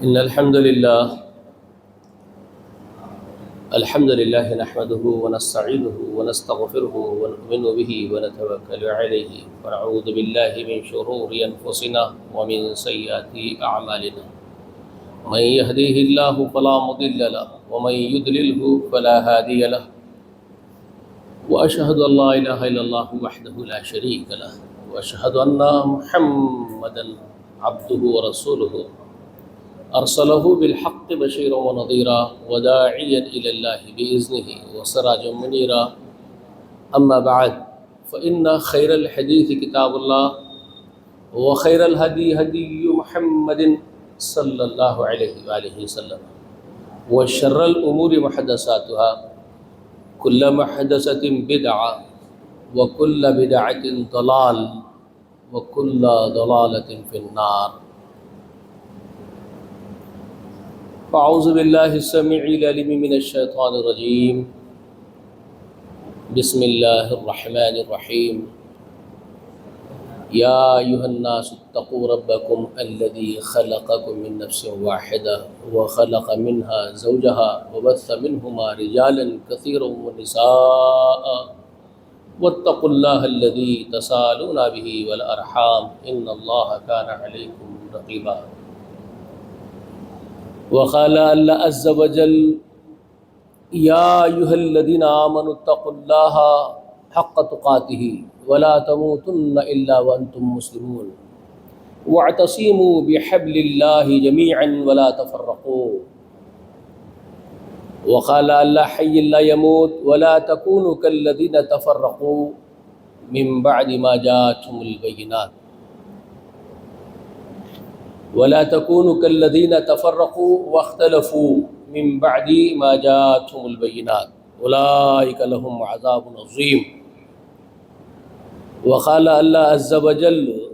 إن الحمد لله نحمده ونستعينه ونستغفره ونؤمن به ونتوكل عليه ونعوذ بالله من شرور أنفسنا ومن سيئات أعمالنا من يهديه الله فلا مضل له ومن يضلله فلا هادي له وأشهد أن لا إله إلا الله وحده لا شريك له وأشهد أن محمدا عبده ورسوله أرسله بالحق بشيرا ونذيرا وداعيا إلى الله بإذنه وسراجا منيرا أما بعد فإن خير الحديث كتاب الله وخير الهدي هدي محمد صلى الله عليه وآله وسلم وشر الأمور محدثاتها كل محدثة بدعة وكل بدعة ضلال وكل ضلالة في النار. أعوذ بالله السميع العليم من الشيطان الرجيم. بسم الله الرحمن الرحيم. يا أيها الناس اتقوا ربكم الذي خلقكم من نفس واحدة وخلق منها زوجها وبث منهما رجالا كثيرا ونساء واتقوا الله الذي تساءلون به والأرحام إن الله كان عليكم رقيبا. وقال الله عز وجل يا أيها الذين آمنوا اتقوا الله حق تقاته ولا تموتن إلا وأنتم مسلمون واعتصموا بحبل الله جميعا ولا تفرقوا. وقال الله حي لا يموت ولا تكونوا كالذين تفرقوا من بعد ما جاءتهم البينات ولا تكونوا كالذين تفرقوا واختلفوا من بعد ما جاءتهم البينات أولئك لهم عذاب عظيم. وقال الله عز وجل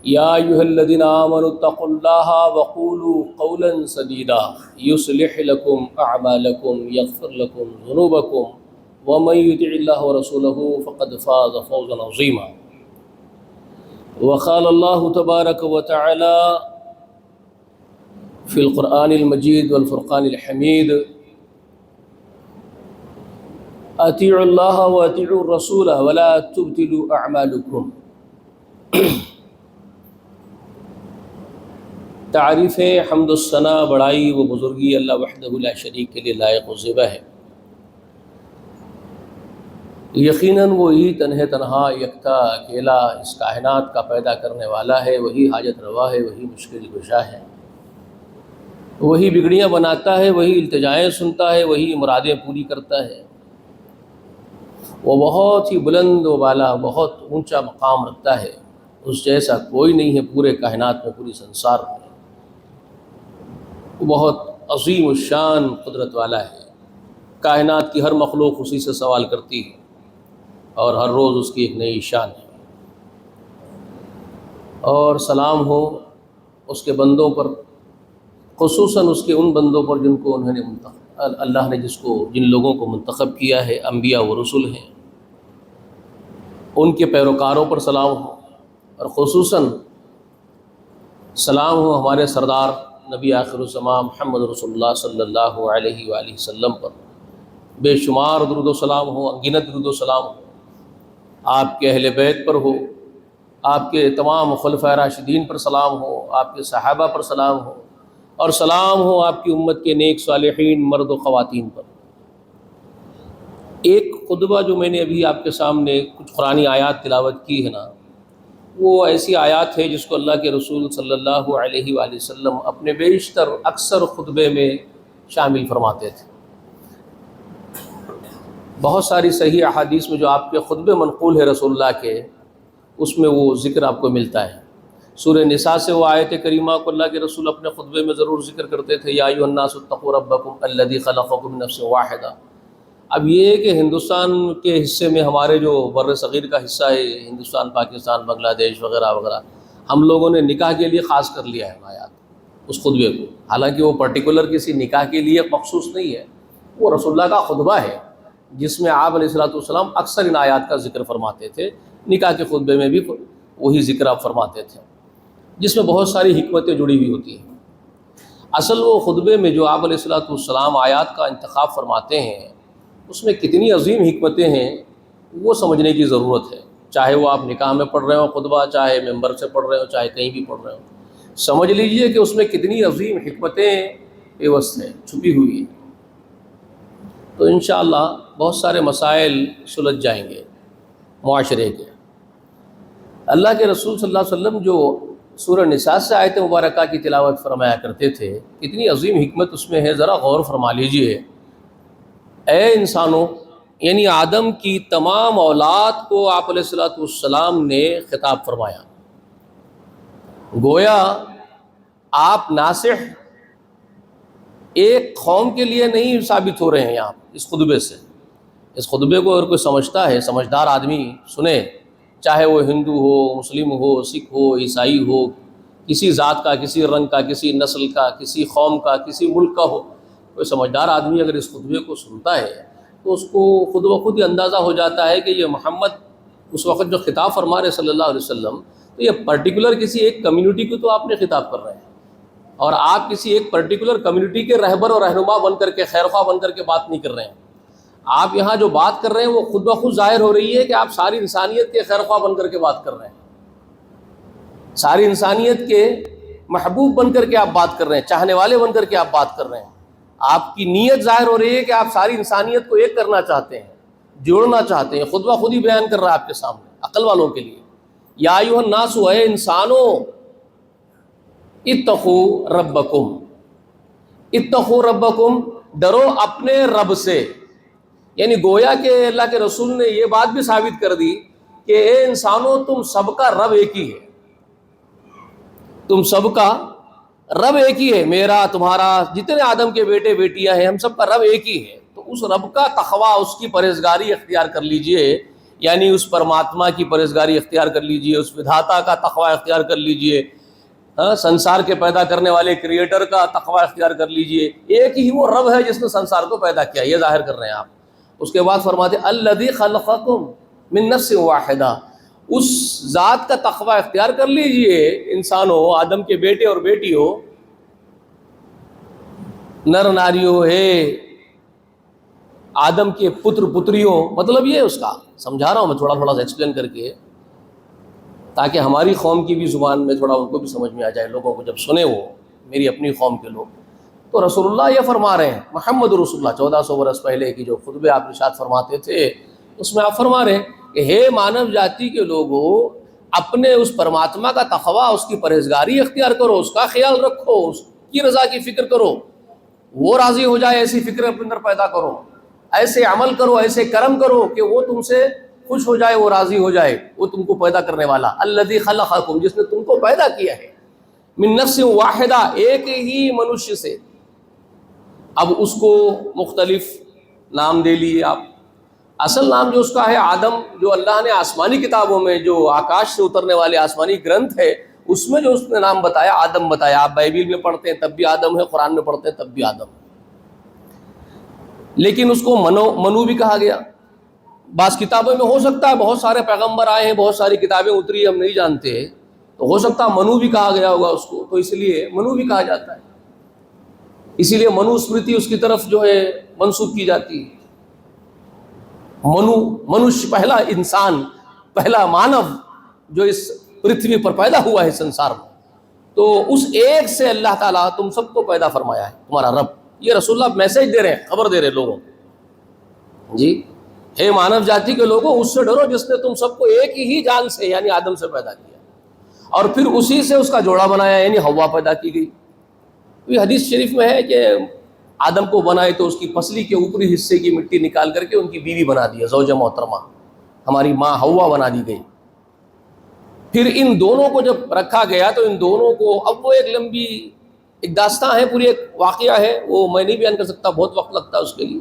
يا أيها الذين آمنوا اتقوا الله وقولوا قولا سديدا يصلح لكم أعمالكم يغفر لكم ذنوبكم ومن يطع الله ورسوله فقد فاز فوزا عظيما. وقال الله تبارك وتعالى في القرآن المجيد والفرقان الحميد أطيعوا الله وأطيعوا الرسول ولا تبطلوا أعمالكم. تعریف حمد و ثنا بڑائی و بزرگی اللہ وحدہ لا شریک کے لیے لائق و زیبا ہے. یقیناً وہی تنہا یکتا اکیلا اس کائنات کا پیدا کرنے والا ہے، وہی حاجت روا ہے، وہی مشکل کشا ہے، وہی بگڑیاں بناتا ہے، وہی التجائیں سنتا ہے، وہی مرادیں پوری کرتا ہے. وہ بہت ہی بلند و بالا، بہت اونچا مقام رکھتا ہے، اس جیسا کوئی نہیں ہے پورے کائنات میں، پوری سنسار میں. وہ بہت عظیم الشان قدرت والا ہے. کائنات کی ہر مخلوق اسی سے سوال کرتی ہے اور ہر روز اس کی ایک نئی شان ہے. اور سلام ہو اس کے بندوں پر، خصوصاً اس کے ان بندوں پر جن کو انہوں نے اللہ نے جن لوگوں کو منتخب کیا ہے، انبیاء و رسول ہیں، ان کے پیروکاروں پر سلام ہو. اور خصوصاً سلام ہو ہمارے سردار نبی آخر الزمان محمد رسول اللہ صلی اللہ علیہ وآلہ وسلم پر. بے شمار درود و سلام ہو، انگنت درود و سلام ہو، آپ کے اہل بیت پر ہو، آپ کے تمام خلفائے راشدین پر سلام ہو، آپ کے صحابہ پر سلام ہو، اور سلام ہو آپ کی امت کے نیک صالحین مرد و خواتین پر. ایک خطبہ جو میں نے ابھی آپ کے سامنے کچھ قرآنی آیات تلاوت کی ہے نا، وہ ایسی آیات ہے جس کو اللہ کے رسول صلی اللہ علیہ وآلہ وسلم اپنے بیشتر اکثر خطبے میں شامل فرماتے تھے. بہت ساری صحیح احادیث میں جو آپ کے خطبے منقول ہے رسول اللہ کے، اس میں وہ ذکر آپ کو ملتا ہے. سورہ نساء سے وہ آیت کریمہ کو اللہ کے رسول اپنے خطبے میں ضرور ذکر کرتے تھے، یا ایھا الناس اتقوا ربکم الذی خلقکم من نفس واحدہ. اب یہ ہے کہ ہندوستان کے حصے میں، ہمارے جو بر صغیر کا حصہ ہے، ہندوستان، پاکستان، بنگلہ دیش وغیرہ وغیرہ، ہم لوگوں نے نکاح کے لیے خاص کر لیا ہے آیات اس خطبے کو. حالانکہ وہ پرٹیکولر کسی نکاح کے لیے مخصوص نہیں ہے، وہ رسول اللہ کا خطبہ ہے جس میں آپ علیہ السلام اکثر ان آیات کا ذکر فرماتے تھے. نکاح کے خطبے میں بھی وہی ذکر آپ فرماتے تھے، جس میں بہت ساری حکمتیں جڑی ہوئی ہوتی ہیں. اصل وہ خطبے میں جو آپ علیہ الصلوۃ والسلام آیات کا انتخاب فرماتے ہیں اس میں کتنی عظیم حکمتیں ہیں وہ سمجھنے کی ضرورت ہے، چاہے وہ آپ نکاح میں پڑھ رہے ہوں خطبہ، چاہے ممبر سے پڑھ رہے ہوں، چاہے کہیں بھی پڑھ رہے ہوں، سمجھ لیجئے کہ اس میں کتنی عظیم حکمتیں پیوست ہیں، چھپی ہوئی ہیں۔ تو انشاءاللہ بہت سارے مسائل سلجھ جائیں گے معاشرے کے۔ اللہ کے رسول صلی اللہ علیہ وسلم جو سورہ نساء سے آیت مبارکہ کی تلاوت فرمایا کرتے تھے، کتنی عظیم حکمت اس میں ہے، ذرا غور فرما لیجئے۔ اے انسانوں، یعنی آدم کی تمام اولاد کو آپ علیہ الصلوۃ والسلام نے خطاب فرمایا۔ گویا آپ ناصح ایک قوم کے لیے نہیں ثابت ہو رہے ہیں آپ اس خطبے سے۔ اس خطبے کو اگر کوئی سمجھتا ہے، سمجھدار آدمی سنے، چاہے وہ ہندو ہو، مسلم ہو، سکھ ہو، عیسائی ہو، کسی ذات کا، کسی رنگ کا، کسی نسل کا، کسی قوم کا، کسی ملک کا ہو، کوئی سمجھدار آدمی اگر اس خطبے کو سنتا ہے تو اس کو خود بخود یہ اندازہ ہو جاتا ہے کہ یہ محمد اس وقت جو خطاب فرما رہے صلی اللہ علیہ وسلم، تو یہ پرٹیکولر کسی ایک کمیونٹی کو تو آپ نے خطاب کر رہے ہیں، اور آپ کسی ایک پرٹیکولر کمیونٹی کے رہبر اور رہنما بن کر کے، خیرخواہ بن کر کے بات نہیں کر رہے ہیں۔ آپ یہاں جو بات کر رہے ہیں وہ خود بخود ظاہر ہو رہی ہے کہ آپ ساری انسانیت کے خیرخواہ بن کر کے بات کر رہے ہیں، ساری انسانیت کے محبوب بن کر کے آپ بات کر رہے ہیں، چاہنے والے بن کر کے آپ بات کر رہے ہیں۔ آپ کی نیت ظاہر ہو رہی ہے کہ آپ ساری انسانیت کو ایک کرنا چاہتے ہیں، جوڑنا چاہتے ہیں۔ خود بخود ہی بیان کر رہا ہے آپ کے سامنے عقل والوں کے لیے، یا ایھا الناس، اے انسانوں، اتقوا ربکم، اتقوا ربکم، ڈرو اپنے رب سے۔ یعنی گویا کہ اللہ کے رسول نے یہ بات بھی ثابت کر دی کہ اے انسانوں، تم سب کا رب ایک ہی ہے، تم سب کا رب ایک ہی ہے، میرا، تمہارا، جتنے آدم کے بیٹے بیٹیاں ہیں، ہم سب کا رب ایک ہی ہے۔ تو اس رب کا تقویٰ، اس کی پرہیزگاری اختیار کر لیجئے، یعنی اس پرماتما کی پرہیزگاری اختیار کر لیجئے، اس ودھاتا کا تقویٰ اختیار کر لیجئے، سنسار کے پیدا کرنے والے کریٹر کا تقویٰ اختیار کر لیجئے۔ ایک ہی وہ رب ہے جس نے سنسار کو پیدا کیا، یہ ظاہر کر رہے ہیں آپ۔ اس کے بعد فرماتے الذی خلقکم من نفس واحدہ، اس ذات کا تقویٰ اختیار کر لیجئے انسانوں، آدم کے بیٹے اور بیٹیوں، نر ناریوں ہے، آدم کے پتر پتریوں، مطلب یہ اس کا سمجھا رہا ہوں میں تھوڑا تھوڑا سا ایکسپلین کر کے، تاکہ ہماری قوم کی بھی زبان میں تھوڑا ان کو بھی سمجھ میں آ جائے، لوگوں کو جب سنے وہ میری اپنی قوم کے لوگ۔ تو رسول اللہ یہ فرما رہے ہیں، محمد رسول اللہ 1400 برس پہلے کی جو خطبے آپ ارشاد فرماتے تھے، اس میں آپ فرما رہے ہیں کہ ہے مانو جاتی کے لوگوں، اپنے اس پرماتما کا تقویٰ، اس کی پرہیزگاری اختیار کرو، اس کا خیال رکھو، اس کی رضا کی فکر کرو، وہ راضی ہو جائے ایسی فکر اپنے اندر پیدا کرو، ایسے عمل کرو، ایسے کرم کرو کہ وہ تم سے خوش ہو جائے، وہ راضی ہو جائے، وہ تم کو پیدا کرنے والا، الذی خلقکم، جس نے تم کو پیدا کیا ہے، من نفس واحدہ، ایک ہی منشیہ سے۔ اب اس کو مختلف نام دے لیے آپ، اصل نام جو اس کا ہے آدم، جو اللہ نے آسمانی کتابوں میں، جو آکاش سے اترنے والے آسمانی گرنتھ ہے، اس میں جو اس نے نام بتایا آدم بتایا۔ آپ بائبل میں پڑھتے ہیں تب بھی آدم ہے، قرآن میں پڑھتے ہیں تب بھی آدم ہے، لیکن اس کو منو بھی کہا گیا۔ بعض کتابوں میں ہو سکتا ہے بہت سارے پیغمبر آئے ہیں، بہت ساری کتابیں اتری، ہم نہیں جانتے، تو ہو سکتا ہے منو بھی کہا گیا ہوگا اس کو، تو اس لیے منو بھی کہا جاتا ہے، اسی لیے منو اسمرتی اس کی طرف جو ہے منسوب کی جاتی ہے۔ منوش، پہلا انسان، پہلا مانو جو اس پرتھوی پر پیدا ہوا ہے سنسار میں، تو اس ایک سے اللہ تعالیٰ تم سب کو پیدا فرمایا ہے، تمہارا رب۔ یہ رسول اللہ میسج دے رہے ہیں، خبر دے رہے ہیں لوگوں کو، جی ہے مانو جاتی کے لوگوں، اس سے ڈرو جس نے تم سب کو ایک ہی جان سے، یعنی آدم سے پیدا کیا، اور پھر اسی سے اس کا جوڑا بنایا، یعنی حوا پیدا کی گئی۔ یہ حدیث شریف میں ہے کہ آدم کو بنائے تو اس کی پسلی کے اوپری حصے کی مٹی نکال کر کے ان کی بیوی بنا دیا، زوجہ محترمہ، ہماری ماں حوا بنا دی گئی۔ پھر ان دونوں کو جب رکھا گیا تو ان دونوں کو، اب وہ ایک لمبی ایک داستان ہے، پوری ایک واقعہ ہے، وہ میں نہیں بیان کر سکتا، بہت وقت لگتا ہے اس کے لیے۔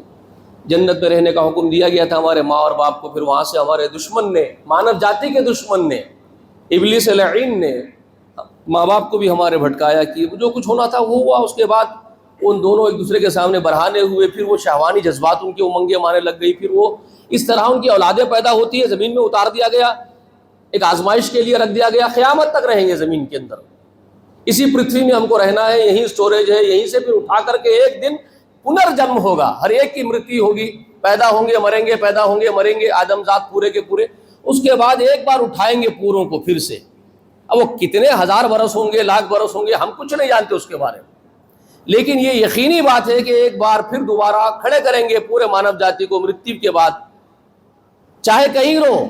جنت میں رہنے کا حکم دیا گیا تھا ہمارے ماں اور باپ کو، پھر وہاں سے ہمارے دشمن نے، مانو جاتی کے دشمن نے، ابلیس لعین نے ماں باپ کو بھی ہمارے بھٹکایا، کہ جو کچھ ہونا تھا وہ ہوا۔ اس کے بعد ان دونوں ایک دوسرے کے سامنے برہانے ہوئے، پھر وہ شہوانی جذبات ان کی امنگیں مارنے لگ گئی، پھر وہ اس طرح ان کی اولادیں پیدا ہوتی ہے، زمین میں اتار دیا گیا، ایک آزمائش کے لیے رکھ دیا گیا، قیامت تک رہیں گے زمین کے اندر۔ اسی پرتھوی میں ہم کو رہنا ہے، یہی اسٹوریج ہے، یہیں سے پھر اٹھا کر کے ایک دن پنرجنم ہوگا، ہر ایک کی مرتیو ہوگی، پیدا ہوں گے مریں گے، پیدا ہوں گے مریں گے، آدم ذات پورے کے پورے، اس کے بعد ایک بار اٹھائیں گے پوروں کو پھر سے۔ اب وہ کتنے ہزار برس ہوں گے، لاکھ برس ہوں گے، ہم کچھ نہیں جانتے اس کے بارے میں، لیکن یہ یقینی بات ہے کہ ایک بار پھر دوبارہ کھڑے کریں گے پورے مانو جاتی کو مرتیو کے بعد، چاہے کہیں رہو،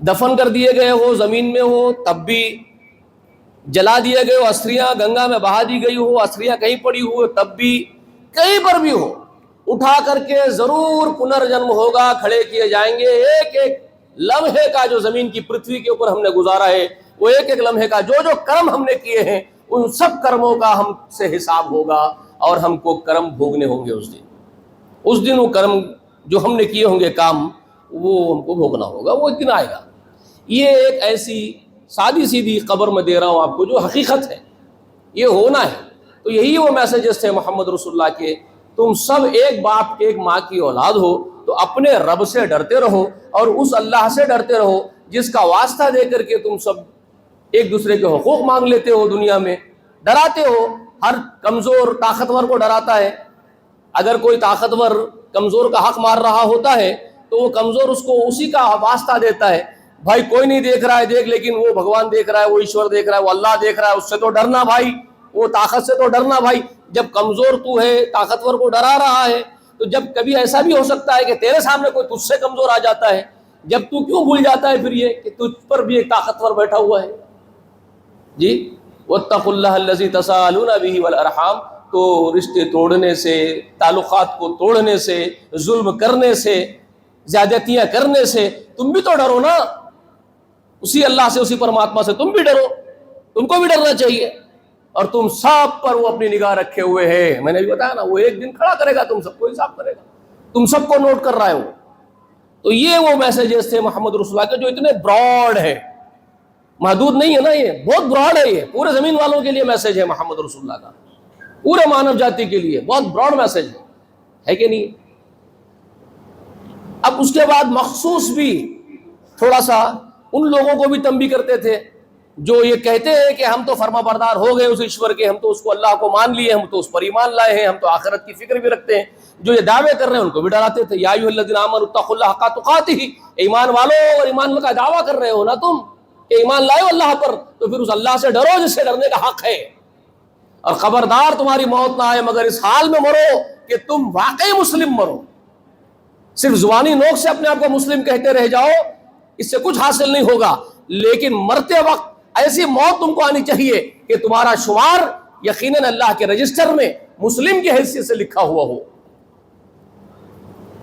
دفن کر دیے گئے ہو زمین میں ہو تب بھی، جلا دیے گئے ہو، استھریاں گنگا میں بہا دی گئی ہو، استھریاں کہیں پڑی ہو تب بھی، کہیں پر بھی ہو، اٹھا کر کے ضرور پنرجنم ہوگا، کھڑے کیے جائیں گے۔ ایک ایک لمحے کا جو زمین کی پرتھوی کے اوپر ہم نے گزارا ہے، وہ ایک ایک لمحے کا جو جو کرم ہم نے کیے ہیں، ان سب کرموں کا ہم سے حساب ہوگا، اور ہم کو کرم بھوگنے ہوں گے اس دن وہ کرم جو ہم نے کیے ہوں گے کام، وہ ہم کو بھوگنا ہوگا، وہ دن آئے گا۔ یہ ایک ایسی سادی سیدھی خبر میں دے رہا ہوں آپ کو جو حقیقت ہے، یہ ہونا ہے۔ تو یہی وہ میسیجز تھے محمد رسول اللہ کے، تم سب ایک باپ ایک ماں کی اولاد ہو، تو اپنے رب سے ڈرتے رہو، اور اس اللہ سے ڈرتے رہو جس کا واسطہ دے کر کے تم سب ایک دوسرے کے حقوق مانگ لیتے ہو، دنیا میں ڈراتے ہو۔ ہر کمزور طاقتور کو ڈراتا ہے، اگر کوئی طاقتور کمزور کا حق مار رہا ہوتا ہے تو وہ کمزور اس کو اسی کا واسطہ دیتا ہے، بھائی کوئی نہیں دیکھ رہا ہے دیکھ، لیکن وہ بھگوان دیکھ رہا ہے، وہ ایشور دیکھ رہا ہے، وہ اللہ دیکھ رہا ہے، اس سے تو ڈرنا بھائی، وہ طاقت سے تو ڈرنا بھائی۔ جب کمزور تو ہے، طاقتور کو ڈرا رہا ہے، تو جب کبھی ایسا بھی ہو سکتا ہے کہ تیرے سامنے کوئی تجھ سے کمزور آ جاتا ہے، جب تو کیوں بھول جاتا ہے پھر یہ کہ تجھ پر بھی ایک طاقتور بیٹھا ہوا ہے؟ جی واتقوا اللہ الذی تساءلون بہ والارحام، تو رشتے توڑنے سے، تعلقات کو توڑنے سے، ظلم کرنے سے، زیادتیاں کرنے سے تم بھی تو ڈرو نا، اسی اللہ سے، اسی پرماتما سے تم بھی ڈرو، تم کو بھی ڈرنا چاہیے۔ اور تم سب پر وہ اپنی نگاہ رکھے ہوئے ہے، میں نے بھی بتایا نا، وہ ایک دن کھڑا کرے گا، تم سب کو حساب کرے گا، تم سب کو نوٹ کر رہا ہے وہ۔ تو یہ وہ میسیجز تھے محمد رسول اللہ کے جو اتنے براڈ ہے، محدود نہیں ہے نا، یہ بہت براڈ ہے، یہ پورے زمین والوں کے لیے میسیج ہے محمد رسول اللہ کا، پورے مانو جاتی کے لیے بہت براڈ میسیج ہے کہ نہیں؟ اب اس کے بعد مخصوص بھی تھوڑا سا ان لوگوں کو بھی تنبیہ کرتے تھے جو یہ کہتے ہیں کہ ہم تو فرما بردار ہو گئے اس ایشور کے، ہم تو اس کو اللہ کو مان لیے، ہم تو اس پر ایمان لائے ہیں، ہم تو آخرت کی فکر بھی رکھتے ہیں، جو یہ دعوے کر رہے ہیں ان کو بھی ڈراتے تھے، یا ایھا الذین آمنوا اتقوا اللہ حق تقاتہ، ایمان والو، اور ایمان کا دعویٰ کر رہے ہو نا تم کہ ایمان لائے ہو اللہ پر، تو پھر اس اللہ سے ڈرو جس سے ڈرنے کا حق ہے، اور خبردار تمہاری موت نہ آئے مگر اس حال میں مرو کہ تم واقعی مسلم مرو۔ صرف زبانی نوک سے اپنے آپ کو مسلم کہتے رہ جاؤ، اس سے کچھ حاصل نہیں ہوگا، لیکن مرتے وقت ایسی موت تم کو آنی چاہیے کہ تمہارا شمار یقیناً اللہ کے رجسٹر میں مسلم کی حیثیت سے لکھا ہوا ہو،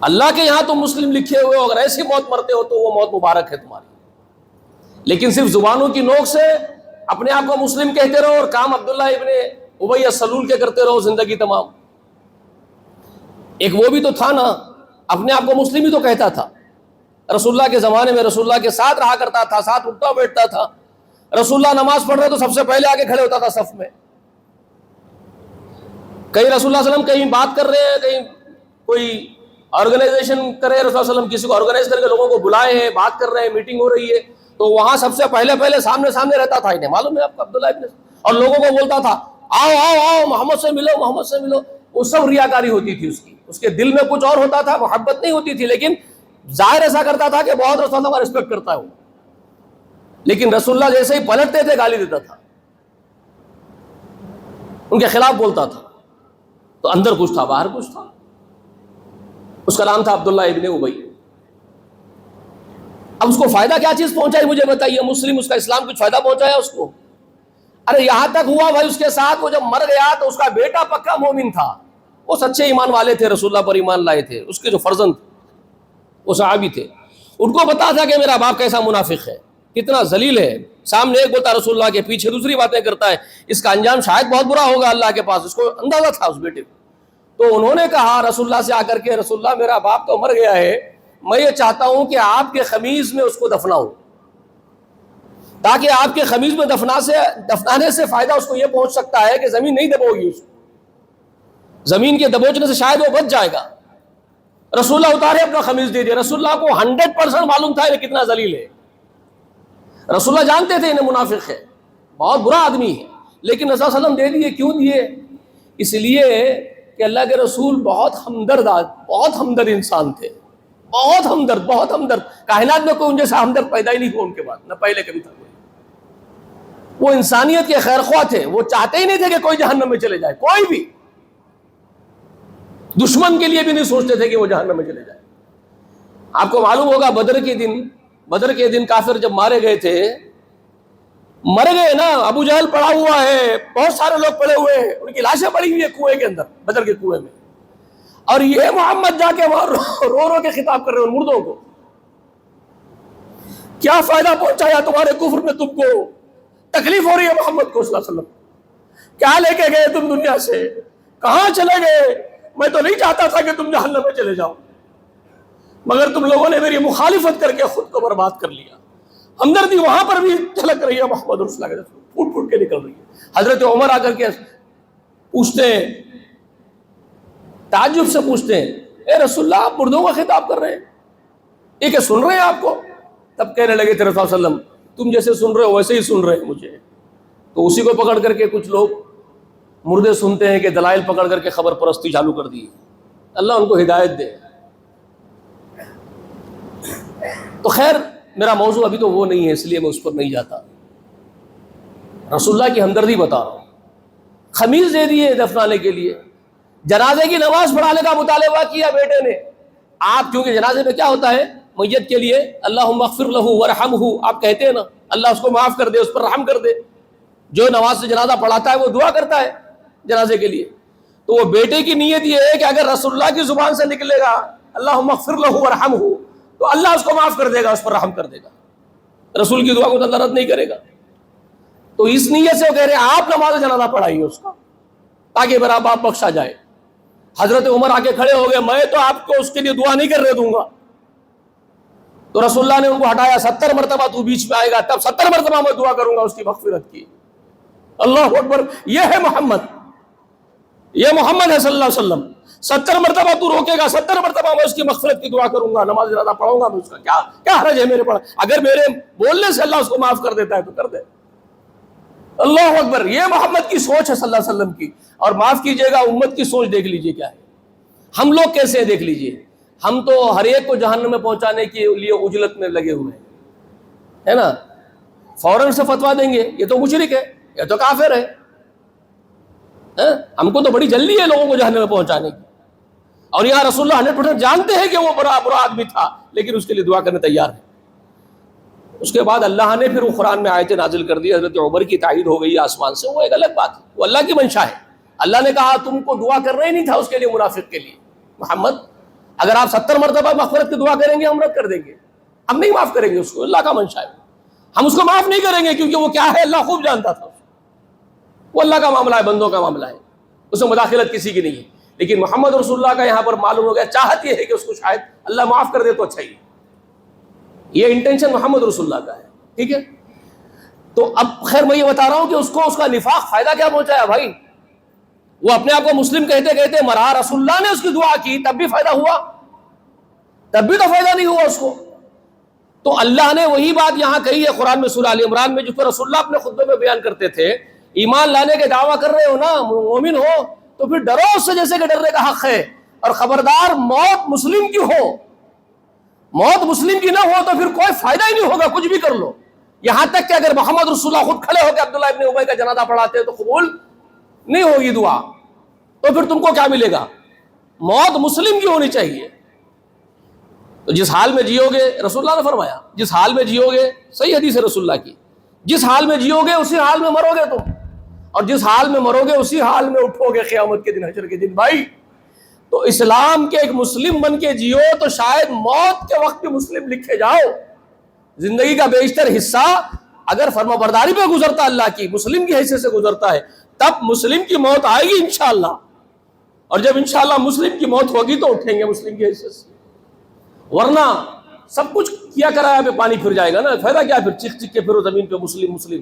اللہ کے یہاں تم مسلم لکھے ہوئے ہو، اگر ایسی موت مرتے ہو تو وہ موت مبارک ہے تمہاری۔ لیکن صرف زبانوں کی نوک سے اپنے آپ کو مسلم کہتے رہو اور کام عبداللہ ابن ابی السلول کے کرتے رہو زندگی تمام۔ ایک وہ بھی تو تھا نا، اپنے آپ کو مسلم ہی تو کہتا تھا، رسول اللہ کے زمانے میں رسول اللہ کے ساتھ رہا کرتا تھا، ساتھ اٹھتا بیٹھتا تھا، رسول اللہ نماز پڑھ رہے تو سب سے پہلے آگے کھڑے ہوتا تھا صف میں، کہیں رسول اللہ علیہ وسلم کہیں بات کر رہے ہیں، کہیں کوئی آرگنائزیشن کرے، رسول اللہ علیہ وسلم کسی کو آرگنائز کر کے لوگوں کو بلائے ہیں، بات کر رہے ہیں، میٹنگ ہو رہی ہے، تو وہاں سب سے پہلے سامنے رہتا تھا، انہیں معلوم ہے آپ کو عبداللہ ابن، اور لوگوں کو بولتا تھا آؤ آؤ آؤ محمد سے ملو، محمد سے ملو۔ وہ سب ریاکاری ہوتی تھی اس کی، اس کے دل میں کچھ اور ہوتا تھا، محبت نہیں ہوتی تھی، لیکن ظاہر ایسا کرتا تھا کہ بہت رسول اللہ کا رسپیکٹ کرتا ہے وہ، لیکن رسول اللہ جیسے ہی پلٹتے تھے گالی دیتا تھا، ان کے خلاف بولتا تھا، تو اندر کچھ تھا باہر کچھ تھا۔ اس کا نام تھا عبداللہ ابن ابی۔ اب اس کو فائدہ کیا چیز پہنچائی مجھے بتائیے؟ مسلم اس کا اسلام کچھ فائدہ پہنچایا اس کو؟ ارے یہاں تک ہوا بھائی اس کے ساتھ وہ جب مر گیا تو اس کا بیٹا پکا مومن تھا، وہ سچے ایمان والے تھے، رسول اللہ پر ایمان لائے تھے، اس کے جو فرزند وہ صحابی تھے، ان کو پتا تھا کہ میرا باپ کیسا منافق ہے، کتنا ذلیل ہے، سامنے ایک بولتا رسول اللہ کے پیچھے دوسری باتیں کرتا ہے، اس کا انجام شاید بہت برا ہوگا اللہ کے پاس، اس کو اندازہ تھا اس بیٹے کو۔ تو انہوں نے کہا رسول اللہ سے آ کر کے، رسول اللہ میرا باپ تو مر گیا ہے، میں یہ چاہتا ہوں کہ آپ کے خمیز میں اس کو دفناؤں، تاکہ آپ کے خمیز میں دفنانے سے فائدہ اس کو یہ پہنچ سکتا ہے کہ زمین نہیں دبو گی، اس کو زمین کے دبوچنے سے شاید وہ بچ جائے گا۔ رسول اللہ اتارے اپنا خمیز دے دیا، رسول اللہ کو 100% معلوم تھا یہ کتنا ذلیل ہے، رسول اللہ جانتے تھے انہیں منافق ہے، بہت برا آدمی ہے، لیکن رسول صلی اللہ علیہ وسلم دے دیے. کیوں دیے؟ اس لیے کہ اللہ کے رسول بہت ہمدرد انسان تھے، بہت ہمدرد، بہت ہمدرد. کائنات میں کوئی ان جیسا ہمدرد پیدا ہی نہیں ہوا ان کے بعد، نہ پہلے کبھی تھا کوئی. وہ انسانیت کے خیر خواہ تھے، وہ چاہتے ہی نہیں تھے کہ کوئی جہنم میں چلے جائے، کوئی بھی دشمن کے لیے بھی نہیں سوچتے تھے کہ وہ جہنم میں چلے جائے. آپ کو معلوم ہوگا بدر کے دن کافر جب مارے گئے تھے، مر گئے نا، ابو جہل پڑا ہوا ہے، بہت سارے لوگ پڑے ہوئے ہیں، ان کی لاشیں پڑی ہوئی ہیں کنویں کے اندر، بدر کے کنویں میں، اور یہ محمد جا کے وہاں رو رو کے خطاب کر رہے ہیں مردوں کو. کیا فائدہ پہنچایا تمہارے کفر میں؟ تم کو تکلیف ہو رہی ہے محمد کو صلی اللہ علیہ وسلم، کیا لے کے گئے تم دنیا سے، کہاں چلے گئے؟ میں تو نہیں چاہتا تھا کہ تم جہنم میں چلے جاؤ، مگر تم لوگوں نے میری مخالفت کر کے خود کو برباد کر لیا. ہمدردی وہاں پر بھی جھلک رہی ہے محمد رسول اللہ کے، پھوٹ پھوٹ کے نکل رہی ہے. حضرت عمر آ کر کے پوچھتے ہیں، تعجب سے پوچھتے ہیں، اے رسول اللہ آپ مردوں کا خطاب کر رہے ہیں، یہ کہ سن رہے ہیں آپ کو؟ تب کہنے لگے تھے رسول صلی اللہ علیہ وسلم تم جیسے سن رہے ہو ویسے ہی سن رہے ہیں مجھے. تو اسی کو پکڑ کر کے کچھ لوگ مردے سنتے ہیں کہ دلائل پکڑ کر کے خبر پرستی چالو کر دی. اللہ ان کو ہدایت دے. تو خیر میرا موضوع ابھی تو وہ نہیں ہے، اس لیے میں اس پر نہیں جاتا. رسول اللہ کی ہمدردی بتا رہا ہوں. خمیز دے دیے دفنانے کے لیے، جنازے کی نماز پڑھانے کا مطالبہ کیا بیٹے نے. آپ کیونکہ جنازے میں کیا ہوتا ہے میت کے لیے اللہم اغفر لہ ورحمہ، آپ کہتے ہیں نا اللہ اس کو معاف کر دے، اس پر رحم کر دے. جو نماز سے جنازہ پڑھاتا ہے وہ دعا کرتا ہے جنازے کے لیے. تو وہ بیٹے کی نیت یہ ہے کہ اگر رسول اللہ کی زبان سے نکلے گا اللہم اغفر لہ ورحمہ تو اللہ اس کو معاف کر دے گا، اس پر رحم کر دے گا. رسول کی دعا کو تو اللہ رد نہیں کرے گا. تو اس نیت سے وہ کہہ رہے ہیں آپ نماز جنازہ پڑھائیے اس کا تاکہ میرا باپ بخشا جائے. حضرت عمر آ کے کھڑے ہو گئے، میں تو آپ کو اس کے لیے دعا نہیں کرنے دوں گا. تو رسول اللہ نے ان کو ہٹایا، 70 مرتبہ تو بیچ میں آئے گا تب 70 مرتبہ میں دعا کروں گا اس کی مغفرت کی. اللہ اکبر، یہ ہے محمد، یہ محمد ہے صلی اللہ علیہ وسلم. 70 مرتبہ تو روکے گا، 70 مرتبہ میں اس کی مغفرت کی دعا کروں گا، نماز جنازہ پڑھوں گا میں اس کا. کیا حرج ہے میرے پڑھ، اگر میرے بولنے سے اللہ اس کو معاف کر دیتا ہے تو کر دے. اللہ اکبر، یہ محمد کی سوچ ہے صلی اللہ علیہ وسلم کی. اور معاف کیجئے گا امت کی سوچ دیکھ لیجئے کیا ہے. ہم لوگ کیسے ہیں دیکھ لیجئے. ہم تو ہر ایک کو جہنم میں پہنچانے کے لیے عجلت میں لگے ہوئے ہیں، ہے نا. فوراً سے فتویٰ دیں گے یہ تو مشرک ہے، یہ تو کافر ہے. ہم کو تو بڑی جلدی ہے لوگوں کو جہنم میں پہنچانے کی. اور یہاں رسول اللہ 100% جانتے ہیں کہ وہ برا آدمی تھا، لیکن اس کے لیے دعا کرنے تیار ہے. اس کے بعد اللہ نے پھر وہ قرآن میں آیتیں نازل کر دی، حضرت عمر کی تائید ہو گئی آسمان سے، وہ ایک الگ بات ہے، وہ اللہ کی منشا ہے. اللہ نے کہا تم کو دعا کرنا ہی نہیں تھا اس کے لیے، منافق کے لیے. محمد اگر آپ 70 مرتبہ مغفرت کی دعا کریں گے ہم رد کر دیں گے، ہم نہیں معاف کریں گے اس کو، اللہ کا منشا ہے. ہم اس کو معاف نہیں کریں گے کیونکہ وہ کیا ہے اللہ خوب جانتا تھا. وہ اللہ کا معاملہ ہے، بندوں کا معاملہ ہے، اس میں مداخلت کسی کی نہیں ہے. لیکن محمد رسول اللہ کا یہاں پر معلوم ہو گیا، چاہت یہ ہے کہ اس کو شاید اللہ معاف کر دے تو اچھا ہی. یہ انٹینشن محمد رسول اللہ کا ہے. ٹھیک ہے. تو اب خیر میں یہ بتا رہا ہوں کہ اس کو اس کا نفاق فائدہ کیا پہنچایا بھائی. وہ اپنے آپ کو مسلم کہتے کہتے مرا، رسول اللہ نے اس کی دعا کی تب بھی فائدہ ہوا؟ تب بھی تو فائدہ نہیں ہوا اس کو. تو اللہ نے وہی بات یہاں کہی ہے قرآن میں، سورہ آل عمران میں، جس کو رسول اللہ اپنے خطبے میں بیان کرتے تھے. ایمان لانے کے دعویٰ کر رہے ہو نا، مومن ہو تو پھر ڈرو اس سے جیسے کہ ڈرنے کا حق ہے. اور خبردار موت مسلم کی ہو، موت مسلم کی نہ ہو تو پھر کوئی فائدہ ہی نہیں ہوگا، کچھ بھی کر لو. یہاں تک کہ اگر محمد رسول اللہ خود کھڑے ہو کے عبداللہ ابن ابی کا جنازہ پڑھاتے تو قبول نہیں ہوگی دعا. تو پھر تم کو کیا ملے گا؟ موت مسلم کی ہونی چاہیے. تو جس حال میں جیو گے، رسول اللہ نے فرمایا جس حال میں جیو گے، صحیح حدیث ہے رسول اللہ کی، جس حال میں جیو گے اسی حال میں مرو گے تم، اور جس حال میں مرو گے اسی حال میں اٹھو گے قیامت کے دن، حشر کے دن. بھائی تو اسلام کے ایک مسلم بن کے جیو تو شاید موت کے وقت بھی مسلم لکھے جاؤ. زندگی کا بیشتر حصہ اگر فرما برداری پہ گزرتا اللہ کی، مسلم کی حیثیت سے گزرتا ہے، تب مسلم کی موت آئے گی انشاءاللہ. اور جب انشاءاللہ مسلم کی موت ہوگی تو اٹھیں گے مسلم کی حیثیت سے. ورنہ سب کچھ کیا کرایا پہ پانی پھر جائے گا نا، فائدہ کیا پھر چک چک کے پھرو زمین پہ مسلم مسلم.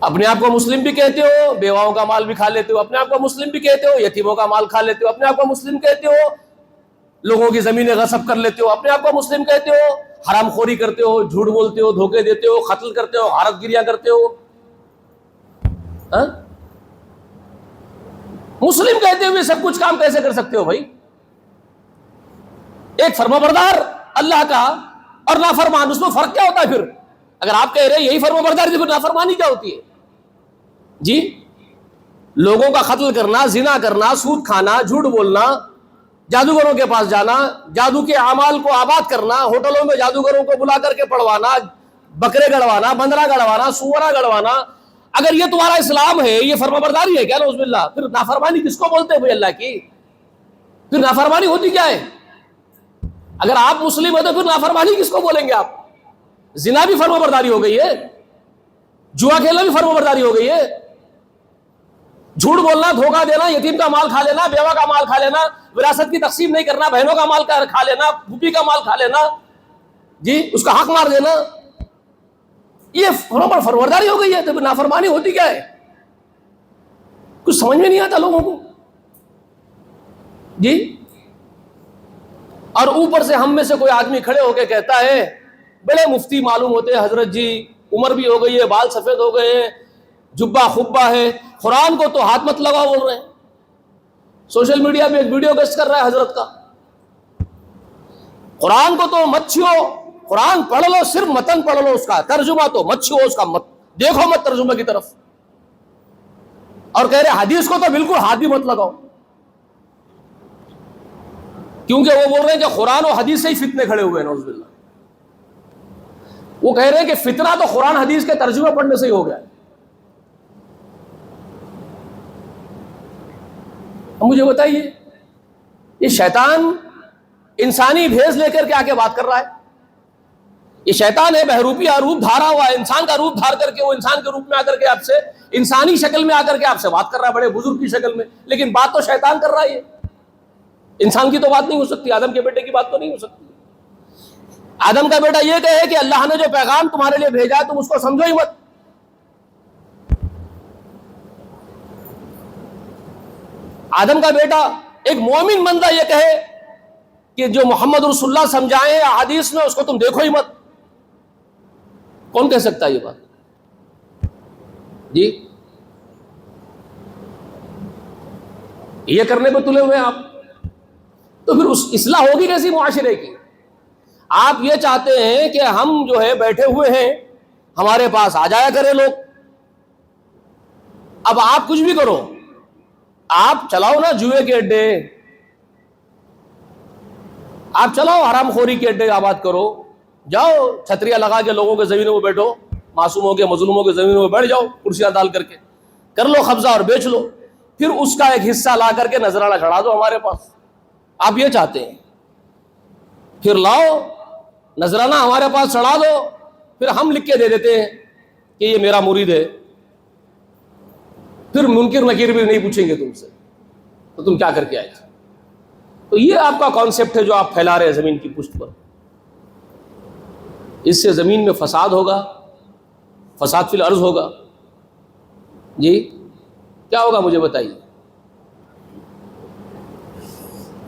اپنے آپ کو مسلم بھی کہتے ہو، بیواؤں کا مال بھی کھا لیتے ہو، اپنے آپ کو مسلم بھی کہتے ہو، یتیموں کا مال کھا لیتے ہو، اپنے آپ کو مسلم کہتے ہو، لوگوں کی زمینیں غصب کر لیتے ہو، اپنے آپ کو مسلم کہتے ہو، حرام خوری کرتے ہو، جھوٹ بولتے ہو، دھوکے دیتے ہو، قتل کرتے ہو، غارت گریاں کرتے ہو، ہاں؟ مسلم کہتے ہوئے سب کچھ کام کیسے کر سکتے ہو بھائی؟ ایک فرمانبردار اللہ کا اور نافرمان، اس میں فرق کیا ہوتا ہے پھر؟ اگر آپ کہہ رہے ہیں یہی فرمانبرداری تو پھر نافرمانی کیا ہوتی ہے؟ جی، لوگوں کا قتل کرنا، زنا کرنا، سود کھانا، جھوٹ بولنا، جادوگروں کے پاس جانا، جادو کے اعمال کو آباد کرنا، ہوٹلوں میں جادوگروں کو بلا کر کے پڑھوانا، بکرے گڑوانا، بندرا گڑوانا، سورا گڑوانا، اگر یہ تمہارا اسلام ہے، یہ فرمانبرداری ہے کیا؟ نعوذ باللہ. پھر نافرمانی کس کو بولتے ہیں بھائی اللہ کی؟ پھر نافرمانی ہوتی کیا ہے؟ اگر آپ مسلم ہیں تو پھر نافرمانی کس کو بولیں گے آپ؟ زنا بھی فرمانبرداری ہو گئی ہے، جوا کھیلنا بھی فرمانبرداری ہو گئی ہے، جھوٹ بولنا، دھوکہ دینا، یتیم کا مال کھا لینا، بیوہ کا مال کھا لینا، وراثت کی تقسیم نہیں کرنا، بہنوں کا مال کھا لینا، پھوپھی کا مال کھا لینا، جی اس کا حق مار دینا، یہ فرمانبرداری ہو گئی ہے. تو نافرمانی ہوتی کیا ہے؟ کچھ سمجھ میں نہیں آتا لوگوں کو. جی، اور اوپر سے ہم میں سے کوئی آدمی کھڑے ہو کے کہتا ہے، بڑے مفتی معلوم ہوتے ہیں حضرت جی، عمر بھی ہو گئی ہے، بال سفید ہو گئے ہیں، جبہ خبہ ہے، قرآن کو تو ہاتھ مت لگاؤ بول رہے ہیں. سوشل میڈیا پہ ایک ویڈیو گیسٹ کر رہا ہے حضرت کا، قرآن کو تو مت چھو، قرآن پڑھ لو، صرف متن پڑھ لو، اس کا ترجمہ تو مت چھو، اس کا مت دیکھو، مت ترجمہ کی طرف. اور کہہ رہے حدیث کو تو بالکل ہاتھ بھی مت لگاؤ، کیونکہ وہ بول رہے ہیں کہ قرآن و حدیث سے ہی فتنے کھڑے ہوئے ہیں. نعوذ باللہ. وہ کہہ رہے ہیں کہ فتنہ تو قرآن حدیث کے ترجمہ پڑھنے سے ہی ہو گیا. اب مجھے بتائیے، یہ شیطان انسانی بھیس لے کر کے آ کے بات کر رہا ہے. یہ شیطان ہے بہروپی روپ دھارا ہوا ہے، انسان کا روپ دھار کر کے وہ انسان کے روپ میں آ کر کے آپ سے، انسانی شکل میں آ کر کے آپ سے بات کر رہا ہے، بڑے بزرگ کی شکل میں. لیکن بات تو شیطان کر رہا ہے، انسان کی تو بات نہیں ہو سکتی، آدم کے بیٹے کی بات تو نہیں ہو سکتی. آدم کا بیٹا یہ کہے کہ اللہ نے جو پیغام تمہارے لیے بھیجا تم اس کو سمجھو ہی مت. آدم کا بیٹا ایک مومن بندہ یہ کہے کہ جو محمد رسول اللہ سمجھائے احادیث میں اس کو تم دیکھو ہی مت. کون کہہ سکتا ہے یہ بات؟ جی، یہ کرنے پہ تلے ہوئے ہیں آپ. تو پھر اس اصلاح ہوگی کیسی معاشرے کی؟ آپ یہ چاہتے ہیں کہ ہم جو ہے بیٹھے ہوئے ہیں، ہمارے پاس آ جایا کرے لوگ. اب آپ کچھ بھی کرو، آپ چلاؤ نا جوئے کے اڈے، آپ چلاؤ حرام خوری کے اڈے آباد کرو، جاؤ چھتریاں لگا کے لوگوں کے زمینوں میں بیٹھو، معصوموں کے مظلوموں کے زمینوں میں بیٹھ جاؤ، کرسیاں ڈال کر کے کر لو قبضہ اور بیچ لو، پھر اس کا ایک حصہ لا کر کے نذرانہ چڑھا دو ہمارے پاس. آپ یہ چاہتے ہیں، پھر لاؤ نذرانہ ہمارے پاس چڑھا دو، پھر ہم لکھ کے دے دیتے ہیں کہ یہ میرا مرید ہے. پھر منکر نکیر بھی نہیں پوچھیں گے تم سے تو تم کیا کر کے آئے تھے. تو یہ آپ کا کانسیپٹ ہے جو آپ پھیلا رہے ہیں زمین کی پشت پر. اس سے زمین میں فساد ہوگا، فساد فی الارض ہوگا. جی کیا ہوگا مجھے بتائیے؟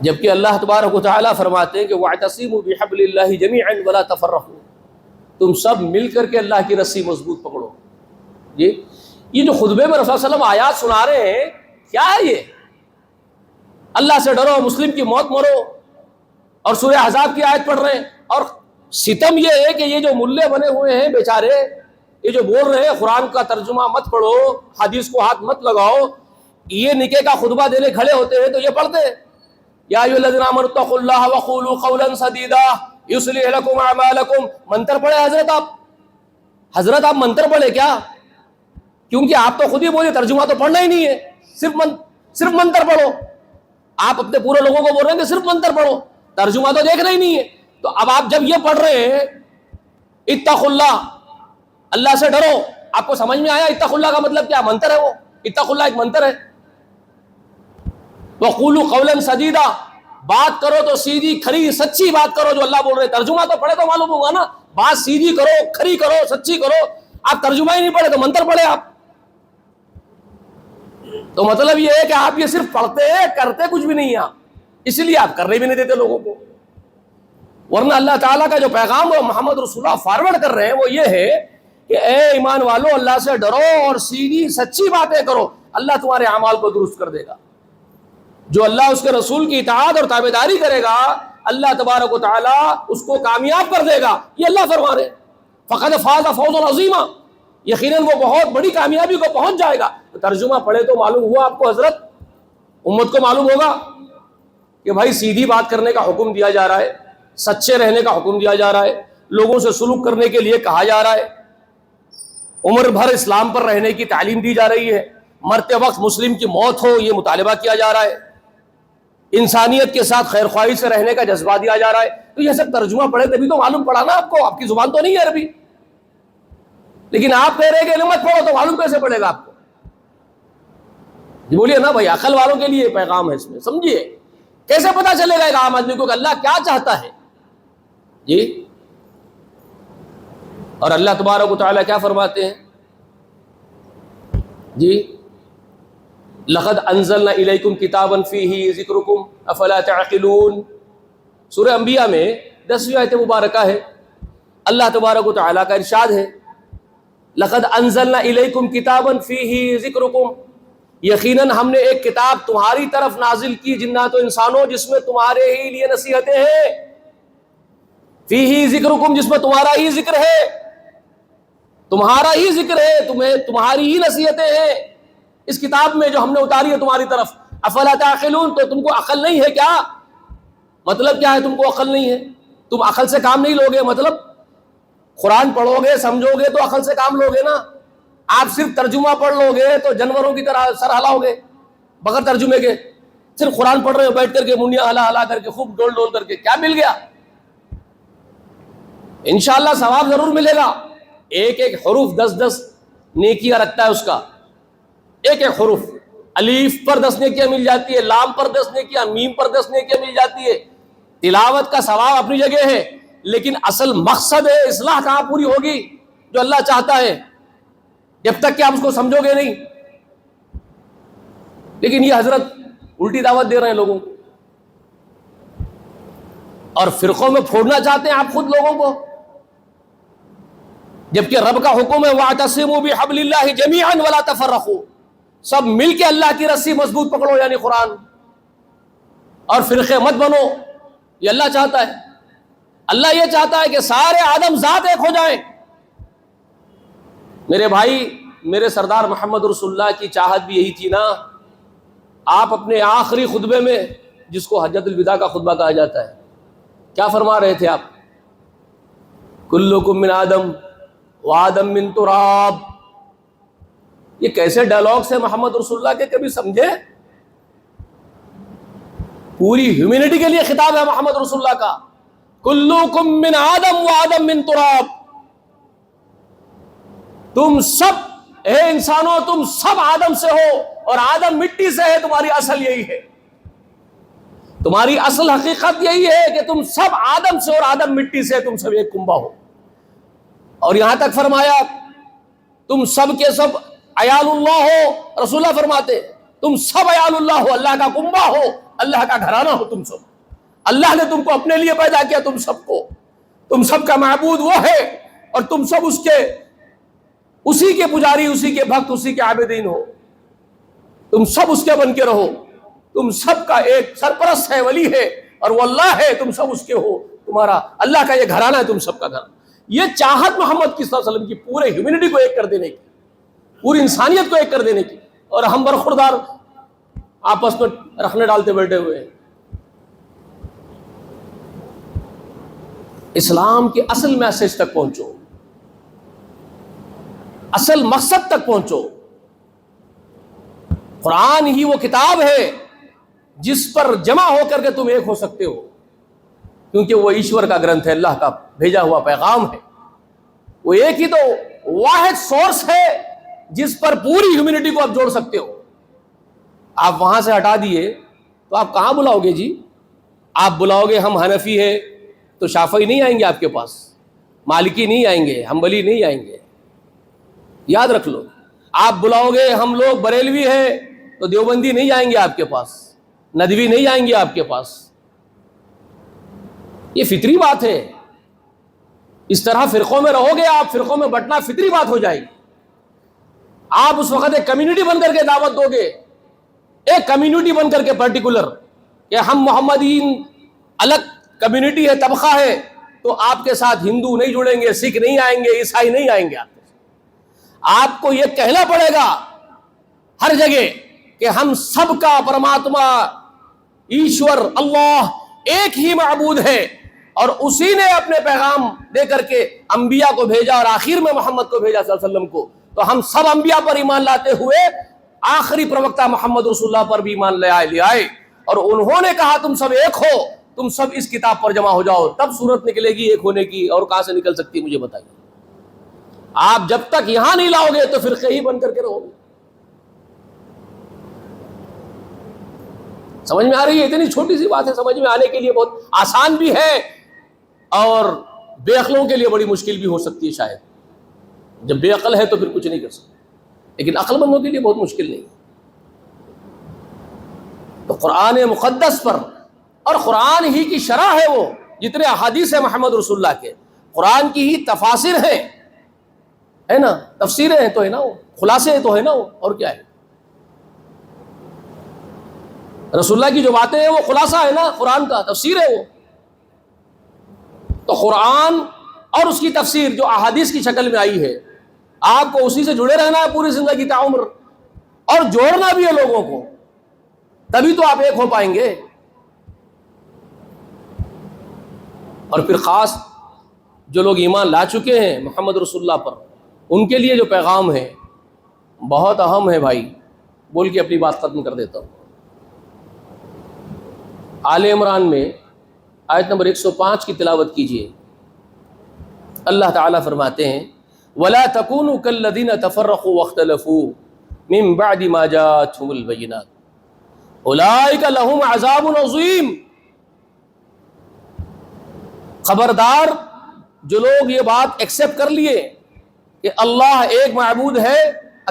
جبکہ اللہ تبارک و تعالیٰ فرماتے ہیں کہ وَاعْتَصِمُوا بِحَبْلِ اللَّهِ جَمِيعًا وَلَا تَفَرَّقُوا، تم سب مل کر کے اللہ کی رسی مضبوط پکڑو. جی یہ جو خطبے میں رسول صلی اللہ علیہ وسلم آیات سنا رہے ہیں، کیا ہے یہ؟ اللہ سے ڈرو، مسلم کی موت مرو، اور سورہ احزاب کی آیت پڑھ رہے ہیں. اور ستم یہ ہے کہ یہ جو ملے بنے ہوئے ہیں بیچارے، یہ جو بول رہے ہیں قرآن کا ترجمہ مت پڑھو، حدیث کو ہاتھ مت لگاؤ، یہ نکاح کا خطبہ دینے کھڑے ہوتے ہیں تو یہ پڑھتے ہیں یا ایھا الذین آمنوا اتقوا اللہ وقولوا قولا سدیدا یصلح لکم اعمالکم. منتر پڑھے حضرت آپ منتر پڑھے کیا؟ کیونکہ آپ تو خود ہی بولے ترجمہ تو پڑھنا ہی نہیں ہے، صرف منتر پڑھو. آپ اپنے پورے لوگوں کو بول رہے ہیں کہ صرف منتر پڑھو، ترجمہ تو دیکھنا ہی نہیں ہے. تو اب آپ جب یہ پڑھ رہے ہیں اتقوا اللہ، اللہ سے ڈرو، آپ کو سمجھ میں آیا اتقوا اللہ کا مطلب کیا؟ منتر ہے وہ، اتقوا اللہ ایک منتر ہے. وقولوا قولا سدیدا، بات کرو تو سیدھی کھری سچی بات کرو جو اللہ بول رہے. ترجمہ تو پڑھے تو معلوم ہوگا نا، بات سیدھی کرو، کھری کرو، سچی کرو. آپ ترجمہ ہی نہیں پڑھے تو منتر پڑھے آپ. تو مطلب یہ ہے کہ آپ یہ صرف پڑھتے ہیں، کرتے کچھ بھی نہیں ہیں آپ، اس لیے آپ کرنے بھی نہیں دیتے لوگوں کو. ورنہ اللہ تعالیٰ کا جو پیغام وہ محمد رسول اللہ فارورڈ کر رہے ہیں وہ یہ ہے کہ اے ایمان والو اللہ سے ڈرو اور سیدھی سچی باتیں کرو، اللہ تمہارے اعمال کو درست کر دے گا۔ جو اللہ اس کے رسول کی اطاعت اور تابعداری کرے گا اللہ تبارک و تعالیٰ اس کو کامیاب کر دے گا، یہ اللہ فرما رہے۔ فقد فاز فوزا عظیما، یقیناً وہ بہت بڑی کامیابی کو پہنچ جائے گا۔ ترجمہ پڑھے تو معلوم ہوا آپ کو حضرت، امت کو معلوم ہوگا کہ بھائی سیدھی بات کرنے کا حکم دیا جا رہا ہے، سچے رہنے کا حکم دیا جا رہا ہے، لوگوں سے سلوک کرنے کے لیے کہا جا رہا ہے، عمر بھر اسلام پر رہنے کی تعلیم دی جا رہی ہے، مرتے وقت مسلم کی موت ہو یہ مطالبہ کیا جا رہا ہے، انسانیت کے ساتھ خیر خواہی سے رہنے کا جذبہ دیا جا رہا ہے۔ تو یہ سب ترجمہ پڑھے تبھی تو معلوم پڑا نا آپ کو، آپ کی زبان تو نہیں ہے عربی، لیکن آپ کہہ رہے کہ مت پڑھو تو معلوم کیسے پڑے گا آپ کو؟ جی بولیے نا بھائی، عقل والوں کے لیے پیغام ہے اس میں، سمجھیے کیسے پتا چلے گا ایک عام آدمی کو کہ اللہ کیا چاہتا ہے؟ جی، اور اللہ تبارک و تعالیٰ کیا فرماتے ہیں؟ جی، لقد انزلنا الیکم کتابا فیہ ذکرکم افلا تعقلون، سورہ انبیاء میں 10ویں آیت مبارکہ ہے، اللہ تبارک و تعالیٰ کا ارشاد ہے لقد انزلنا الیکم کتابا فیہ ذکرکم، یقیناً ہم نے ایک کتاب تمہاری طرف نازل کی جنات و انسانوں جس میں تمہارے ہی لیے نصیحتیں ہیں، فیہ ذکرکم جس میں تمہارا ہی ذکر ہے، تمہارا ہی ذکر ہے، تمہاری ہی نصیحتیں ہیں اس کتاب میں جو ہم نے اتاری ہے تمہاری طرف۔ افلا تعقلون، تو تم کو عقل نہیں ہے کیا؟ مطلب کیا ہے تم کو عقل نہیں ہے؟ تم عقل سے کام نہیں لوگے؟ مطلب قرآن پڑھو گے سمجھو گے تو عقل سے کام لوگے نا، آپ صرف ترجمہ پڑھ لو گے تو جانوروں کی طرح سر ہلاؤ گے بغیر ترجمے کے، صرف قرآن پڑھ رہے ہو بیٹھ کر کے منڈیاں ہلا ہلا کر کے خوب ڈول ڈول کر کے، کیا مل گیا؟ انشاءاللہ ثواب ضرور ملے گا، ایک ایک حروف 10 نیکیاں رکھتا ہے اس کا، ایک ایک حروف، الف پر 10 نیکیاں مل جاتی ہے، لام پر 10 نیکیاں، میم پر 10 نیکیاں مل جاتی ہے۔ تلاوت کا ثواب اپنی جگہ ہے، لیکن اصل مقصد ہے اصلاح کہاں پوری ہوگی جو اللہ چاہتا ہے جب تک کہ آپ اس کو سمجھو گے نہیں۔ لیکن یہ حضرت الٹی دعوت دے رہے ہیں لوگوں کو، اور فرقوں میں پھوڑنا چاہتے ہیں آپ خود لوگوں کو، جبکہ رب کا حکم ہے وَاعْتَصِمُوا بِحَبْلِ اللَّهِ جَمِيعًا وَلَا تَفَرَّقُوا، سب مل کے اللہ کی رسی مضبوط پکڑو، یعنی قرآن، اور فرقے مت بنو۔ یہ اللہ چاہتا ہے، اللہ یہ چاہتا ہے کہ سارے آدم ذات ایک ہو جائیں۔ میرے بھائی، میرے سردار محمد رسول اللہ کی چاہت بھی یہی تھی نا۔ آپ اپنے آخری خطبے میں، جس کو حجۃ الوداع کا خطبہ کہا جاتا ہے، کیا فرما رہے تھے آپ؟ کلکم من آدم وآدم من تراب۔ یہ کیسے ڈائلاگس ہیں محمد رسول اللہ کے، کبھی سمجھے؟ پوری ہیومینٹی کے لیے خطاب ہے محمد رسول اللہ کا، کلکم من آدم وآدم من تراب، تم سب اے انسانوں تم سب آدم سے ہو اور آدم مٹی سے ہے، تمہاری اصل یہی ہے، تمہاری اصل حقیقت یہی ہے کہ تم سب آدم سے اور آدم مٹی سے، تم سب ایک کنبہ ہو۔ اور یہاں تک فرمایا تم سب کے سب عیال اللہ ہو، رسول اللہ فرماتے تم سب عیال اللہ ہو، اللہ کا کنبہ ہو، اللہ کا گھرانہ ہو تم سب، اللہ نے تم کو اپنے لیے پیدا کیا، تم سب کو، تم سب کا معبود وہ ہے اور تم سب اسی کے پجاری، اسی کے بھکت، اسی کے عابدین ہو، تم سب اس کے بن کے رہو، تم سب کا ایک سرپرست ہے، ولی ہے، اور وہ اللہ ہے، تم سب اس کے ہو، تمہارا اللہ کا یہ گھرانہ ہے، تم سب کا گھرانہ۔ یہ چاہت محمد کی صلی اللہ علیہ وسلم کی پورے ہیومینٹی کو ایک کر دینے کی، پوری انسانیت کو ایک کر دینے کی، اور ہم برخوردار آپس میں رکھنے ڈالتے بیٹھے ہوئے ہیں۔ اسلام کے اصل میسج تک پہنچو، اصل مقصد تک پہنچو۔ قرآن ہی وہ کتاب ہے جس پر جمع ہو کر کے تم ایک ہو سکتے ہو، کیونکہ وہ ایشور کا گرنتھ ہے، اللہ کا بھیجا ہوا پیغام ہے، وہ ایک ہی تو واحد سورس ہے جس پر پوری ہیومینٹی کو آپ جوڑ سکتے ہو۔ آپ وہاں سے ہٹا دیے تو آپ کہاں بلاؤ گے جی؟ آپ بلاؤ گے ہم حنفی ہیں تو شافعی نہیں آئیں گے آپ کے پاس، مالکی نہیں آئیں گے، حنبلی نہیں آئیں گے، یاد رکھ لو۔ آپ بلاؤ گے ہم لوگ بریلوی ہیں تو دیوبندی نہیں آئیں گے آپ کے پاس، ندوی نہیں آئیں گے آپ کے پاس۔ یہ فطری بات ہے، اس طرح فرقوں میں رہو گے آپ، فرقوں میں بٹنا فطری بات ہو جائے گی. آپ اس وقت ایک کمیونٹی بن کر کے دعوت دو گے، ایک کمیونٹی بن کر کے پرٹیکولر، کہ ہم محمدین الگ کمیونٹی ہے، طبقہ ہے، تو آپ کے ساتھ ہندو نہیں جڑیں گے، سکھ نہیں آئیں گے، عیسائی نہیں آئیں گے. آپ کو یہ کہنا پڑے گا ہر جگہ کہ ہم سب کا پرماتما ایشور اللہ ایک ہی معبود ہے، اور اسی نے اپنے پیغام دے کر کے انبیاء کو بھیجا، اور آخر میں محمد کو بھیجا صلی اللہ علیہ وسلم کو. تو ہم سب انبیاء پر ایمان لاتے ہوئے آخری پروکتا محمد رسول اللہ پر بھی ایمان لے آئے، اور انہوں نے کہا تم سب ایک ہو، تم سب اس کتاب پر جمع ہو جاؤ، تب صورت نکلے گی ایک ہونے کی. اور کہاں سے نکل سکتی ہے مجھے بتائیے؟ آپ جب تک یہاں نہیں لاؤ گے تو فرقے ہی بن کر کے رہو گے. سمجھ میں آ رہی ہے؟ اتنی چھوٹی سی بات ہے، سمجھ میں آنے کے لیے بہت آسان بھی ہے، اور بے عقلوں کے لیے بڑی مشکل بھی ہو سکتی ہے شاید. جب بے عقل ہے تو پھر کچھ نہیں کر سکتے، لیکن عقل مندوں کے لیے بہت مشکل نہیں. تو قرآن مقدس پر، اور قرآن ہی کی شرح ہے وہ، جتنے احادیث ہیں محمد رسول اللہ کے، قرآن کی ہی تفاسیر ہیں، ہے نا، تفسیریں ہیں تو ہے نا وہ، خلاصے تو ہے نا وہ، اور کیا ہے؟ رسول اللہ کی جو باتیں ہیں وہ خلاصہ ہے نا قرآن کا، تفسیر ہے وہ. تو قرآن اور اس کی تفسیر جو احادیث کی شکل میں آئی ہے، آپ کو اسی سے جڑے رہنا ہے پوری زندگی تعمر، اور جوڑنا بھی ہے لوگوں کو، تبھی تو آپ ایک ہو پائیں گے. اور پھر خاص جو لوگ ایمان لا چکے ہیں محمد رسول اللہ پر، ان کے لیے جو پیغام ہے بہت اہم ہے بھائی. بول کے اپنی بات ختم کر دیتا ہوں. آل عمران میں آیت نمبر 105 کی تلاوت کیجئے. اللہ تعالیٰ فرماتے ہیں وَلَا تَكُونُوا كَالَّذِينَ تَفَرَّقُوا وَاخْتَلَفُوا مِن بَعْدِ مَا جَاءَتْهُمُ الْبَيِّنَاتُ أُولَٰئِكَ لَهُمْ عَذَابٌ عَظِيمٌ. خبردار جو لوگ یہ بات ایکسپٹ کر لیے کہ اللہ ایک معبود ہے،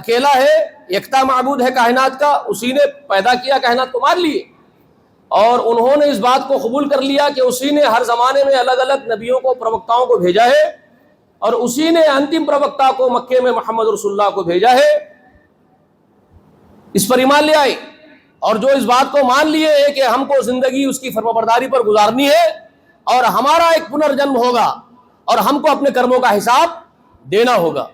اکیلا ہے، یکتا معبود ہے کائنات کا، اسی نے پیدا کیا، کائنات کو مان لیے، اور انہوں نے اس بات کو قبول کر لیا کہ اسی نے ہر زمانے میں الگ الگ نبیوں کو، پروکتاؤں کو بھیجا ہے، اور اسی نے انتم پروکتا کو مکے میں محمد رسول اللہ کو بھیجا ہے. اس پر ایمان لے آئے، اور جو اس بات کو مان لیے کہ ہم کو زندگی اس کی فرمانبرداری پر گزارنی ہے، اور ہمارا ایک پنرجنم ہوگا، اور ہم کو اپنے کرموں کا حساب دینا ہوگا.